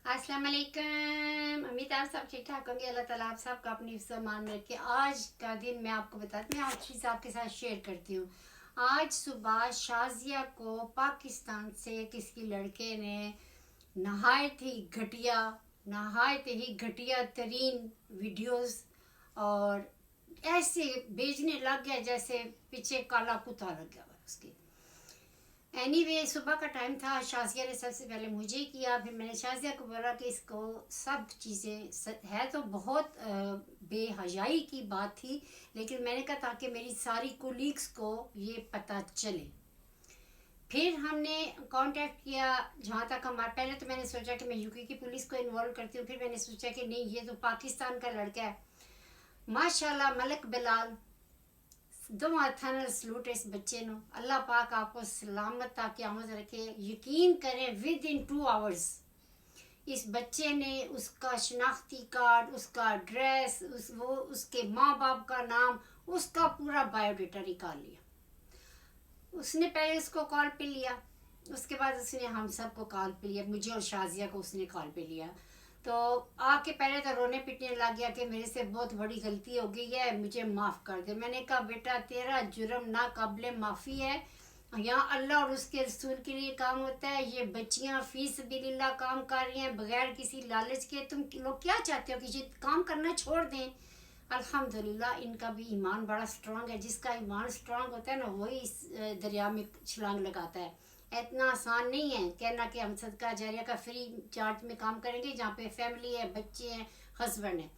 अस्सलाम वालेकुम। उम्मीद आप सब ठीक ठाक होंगे। अल्लाह ताला आप सबका अपनी मान में रखे। आज का दिन मैं आपको बताती हूँ, आज चीज़ आपके साथ शेयर करती हूँ। आज सुबह शाजिया को पाकिस्तान से किसी लड़के ने नहायत ही घटिया तरीन वीडियोस और ऐसे भेजने लग गया जैसे पीछे काला कुत्ता लग गया उसके। एनीवे सुबह का टाइम था। शाजिया ने सबसे पहले मुझे किया, फिर मैंने शाजिया को बोला कि इसको सब चीज़ें है तो बहुत बेहयाई की बात थी, लेकिन मैंने कहा ताकि मेरी सारी कोलीग्स को ये पता चले। फिर हमने कांटेक्ट किया। जहाँ तक हमारा पहले तो मैंने सोचा कि मैं यूके की पुलिस को इन्वॉल्व करती हूँ, फिर मैंने सोचा कि नहीं, ये तो पाकिस्तान का लड़का है। माशाल्लाह मलक बिलाल, दो थानल सलूट इस बच्चे नो। अल्लाह पाक आपको सलामत ताकि आमद रखे। यकीन करें विद इन 2 आवर्स इस बच्चे ने उसका शनाख्ती कार्ड, उसका एड्रेस, उसके माँ बाप का नाम, उसका पूरा बायोडाटा निकाल लिया। उसने पहले उसको कॉल पे लिया, उसके बाद उसने हम सबको कॉल पे लिया, मुझे और शाजिया को उसने कॉल पे लिया। तो आके पहले तो रोने पिटने लग गया कि मेरे से बहुत बड़ी गलती हो गई है, मुझे माफ़ कर दे। मैंने कहा बेटा तेरा जुर्म ना काबिल माफ़ी है। यहाँ अल्लाह और उसके रसूल के लिए काम होता है। ये बच्चियाँ फी सबिलिल्लाह काम कर रही हैं बगैर किसी लालच के। तुम लोग क्या चाहते हो कि ये काम करना छोड़ दें? अल्हम्दुलिल्लाह इनका भी ईमान बड़ा स्ट्रांग है। जिसका ईमान स्ट्रांग होता है ना, वही इस दरिया में छलांग लगाता है। इतना आसान नहीं है कहना कि हम सदका जारिया का फ्री चार्ज में काम करेंगे, जहाँ पे फैमिली है, बच्चे हैं, हस्बैंड है।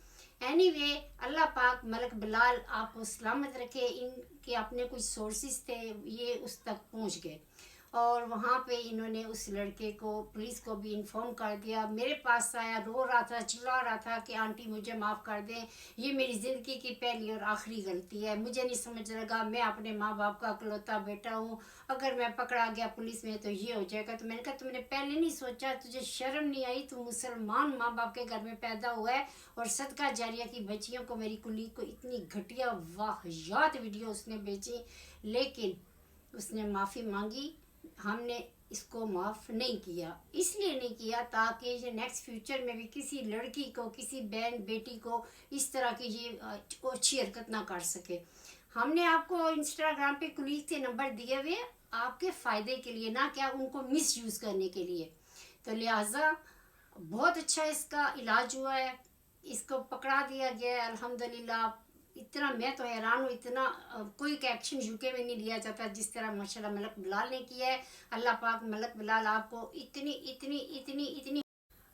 एनीवे अल्लाह पाक मलक बिलाल आपको सलामत रखे। इनके अपने कुछ सोर्सेज थे, ये उस तक पहुँच गए और वहाँ पे इन्होंने उस लड़के को, पुलिस को भी इन्फॉर्म कर दिया। मेरे पास आया, रो रहा था, चिल्ला रहा था कि आंटी मुझे माफ़ कर दें, ये मेरी ज़िंदगी की पहली और आखिरी गलती है। मुझे नहीं समझ लगा, मैं अपने माँ बाप का इकलौता बेटा हूँ, अगर मैं पकड़ा गया पुलिस में तो ये हो जाएगा। तो मैंने कहा तुमने पहले नहीं सोचा? तुझे शर्म नहीं आई? तू मुसलमान माँ बाप के घर में पैदा हुआ है और सदका जारिया की बच्चियों को, मेरी कुली को इतनी घटिया वाहियात वीडियो उसने भेजी, लेकिन उसने माफ़ी मांगी। हमने इसको माफ़ नहीं किया। इसलिए नहीं किया ताकि ये नेक्स्ट फ्यूचर में भी किसी लड़की को, किसी बहन बेटी को इस तरह की ये अच्छी हरकत ना कर सके। हमने आपको इंस्टाग्राम पे कुलीग से नंबर दिए हुए आपके फ़ायदे के लिए, ना क्या उनको मिस यूज़ करने के लिए। तो लिहाजा बहुत अच्छा इसका इलाज हुआ है, इसको पकड़ा दिया गया है अल्हम्दुलिल्लाह। इतना मैं तो हैरान हूँ, इतना कोई एक्शन यूके में नहीं लिया जाता जिस तरह माशाल्लाह मलक बिलाल ने किया है। अल्लाह पाक मलक बिलाल आपको इतनी इतनी इतनी इतनी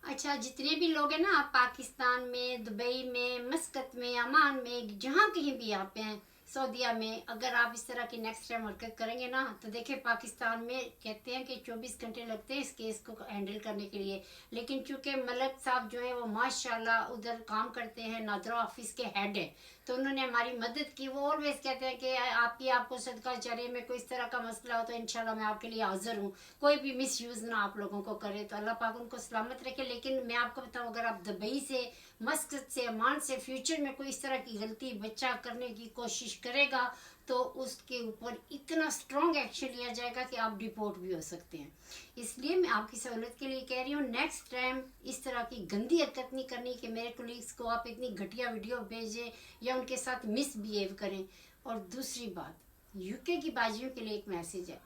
अच्छा, जितने भी लोग हैं ना, आप पाकिस्तान में, दुबई में, मस्कत में, अमान में, जहाँ कहीं भी आप हैं, सऊदीया में, अगर आप इस तरह की नेक्स्ट टाइम हरकत करेंगे ना, तो देखिए पाकिस्तान में कहते हैं कि 24 घंटे लगते हैं इस केस को हैंडल करने के लिए। लेकिन चूंकि मलक साहब जो है वो माशाल्लाह उधर काम करते हैं, नादरा ऑफिस के हेड है, तो उन्होंने हमारी मदद की। वो ऑलवेज कहते हैं कि आपको सदका जारिया में कोई इस तरह का मसला हो तो इंशाल्लाह मैं आपके लिए हाजिर हूँ, कोई भी मिस यूज़ ना आप लोगों को करे। तो अल्लाह पाक उनको सलामत रखे। लेकिन मैं आपको बताऊँ, अगर आप दुबई से, मस्कत से, अमान से फ्यूचर में कोई इस तरह की गलती बच्चा करने की कोशिश करेगा तो उसके ऊपर इतना स्ट्रॉन्ग एक्शन लिया जाएगा कि आप डिपोर्ट भी हो सकते हैं। इसलिए मैं आपकी सहूलत के लिए कह रही हूँ, नेक्स्ट टाइम इस तरह की गंदी हरकत नहीं करनी कि मेरे कोलीग्स को आप इतनी घटिया वीडियो भेजें या उनके साथ मिसबिहेव करें। और दूसरी बात, यूके की बाजियों के लिए एक मैसेज है।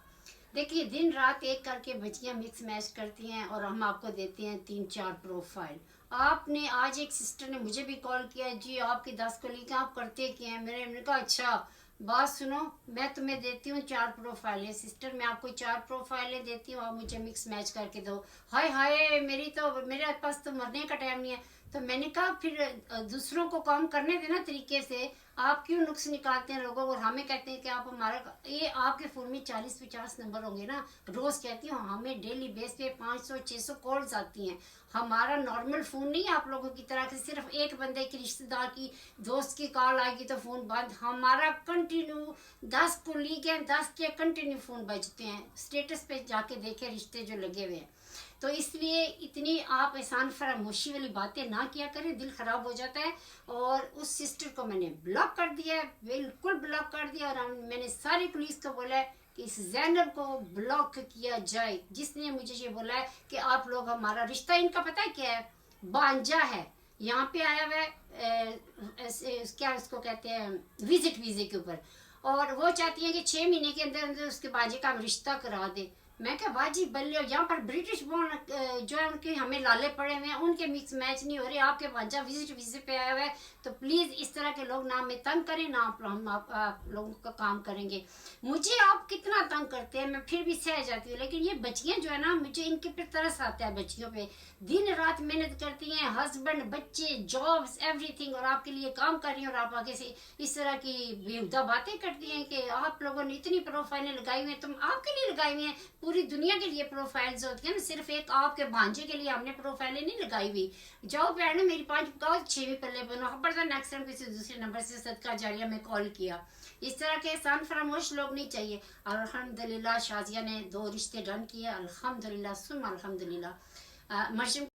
देखिए दिन रात एक करके बच्चियां मिक्स मैच करती हैं और हम आपको देते हैं 3-4 प्रोफाइल। आपने आज एक सिस्टर ने मुझे भी कॉल किया, जी आपकी 10 कोलीग आप करते क्या हैं? मैंने कहा अच्छा बात सुनो, मैं तुम्हें देती हूँ 4 प्रोफाइलें सिस्टर, मैं आपको 4 प्रोफाइलें देती हूँ, आप मुझे मिक्स मैच करके दो। हाय हाय, मेरे पास तो मरने का टाइम नहीं है। तो मैंने कहा फिर दूसरों को काम करने देना तरीके से, आप क्यों नुक्स निकालते हैं लोगों और हमें कहते हैं कि आप हमारा, ये आपके फ़ोन में 40-50 नंबर होंगे ना। रोज़ कहती हूँ हमें डेली बेस पे 500-600 कॉल्स आती हैं। हमारा नॉर्मल फ़ोन नहीं है आप लोगों की तरह कि सिर्फ एक बंदे की, रिश्तेदार की, दोस्त की कॉल आएगी तो फ़ोन बंद। हमारा कंटिन्यू 10 कोलीग हैं, 10 के कंटिन्यू फ़ोन बजते हैं। स्टेटस पे जाके देखे रिश्ते जो लगे हुए हैं। तो इसलिए इतनी आप एहसान फरामोशी वाली बातें ना किया करें, दिल ख़राब हो जाता है। और उस सिस्टर को मैंने ब्लॉक कर दिया है, बिल्कुल ब्लॉक कर दिया। और मैंने सारी पुलिस को बोला है کہ اس زینب کو بلاک کیا جائے، جس نے مجھے یہ بولا ہے کہ آپ لوگ ہمارا رشتہ، ان کا پتہ کیا ہے، بانجا ہے، یہاں پہ آیا ہوا ہے کیا اس کو کہتے ہیں وزٹ ویزے کے اوپر، اور وہ چاہتی ہیں کہ 6 مہینے کے اندر اندر اس کے باجی کا ہم رشتہ کرا دیں۔ میں کہا باجی بلے، یہاں پر برٹش بورن جو ہے ان کے ہمیں لالے پڑے ہوئے ہیں، ان کے مکس میچ نہیں ہو رہے، آپ کے بانجا وزٹ ویزے پہ آیا ہوا ہے، تو پلیز اس طرح کے لوگ نہ ہمیں تنگ کریں، نہ ہم آپ لوگوں کا کام کریں گے۔ مجھے آپ کتنا تنگ کرتے ہیں میں پھر بھی سہ جاتی ہوں، لیکن یہ بچیاں جو ہے نا، مجھے ان کے پہ ترس آتا ہے، بچیوں پہ دن رات محنت کرتی ہیں، ہسبینڈ بچے جابس ایوری تھنگ، اور آپ کے لیے کام کر رہی ہیں، اور آپ آگے سے اس طرح کی بےہودہ باتیں کرتی ہیں کہ آپ لوگوں نے اتنی پروفائلیں لگائی ہوئی ہیں، تم آپ کے لیے لگائی ہوئی ہیں، پوری دنیا کے لیے پروفائلز ہوتی ہیں نا، صرف ایک آپ کے بھانجے کے لیے ہم نے پروفائلیں نہیں لگائی ہوئی۔ جاؤ بہن میری 5 پکاؤ، 6ویں پلے بنو، خبردار نیکسٹ ٹائم کسی دوسرے نمبر سے صدقہ جاریہ میں کال کیا۔ اس طرح کے احسان فراموش لوگ نہیں چاہیے۔ اور الحمدللہ شازیہ نے 2 رشتے ڈن کیے، الحمدللہ ثم الحمدللہ۔ مریم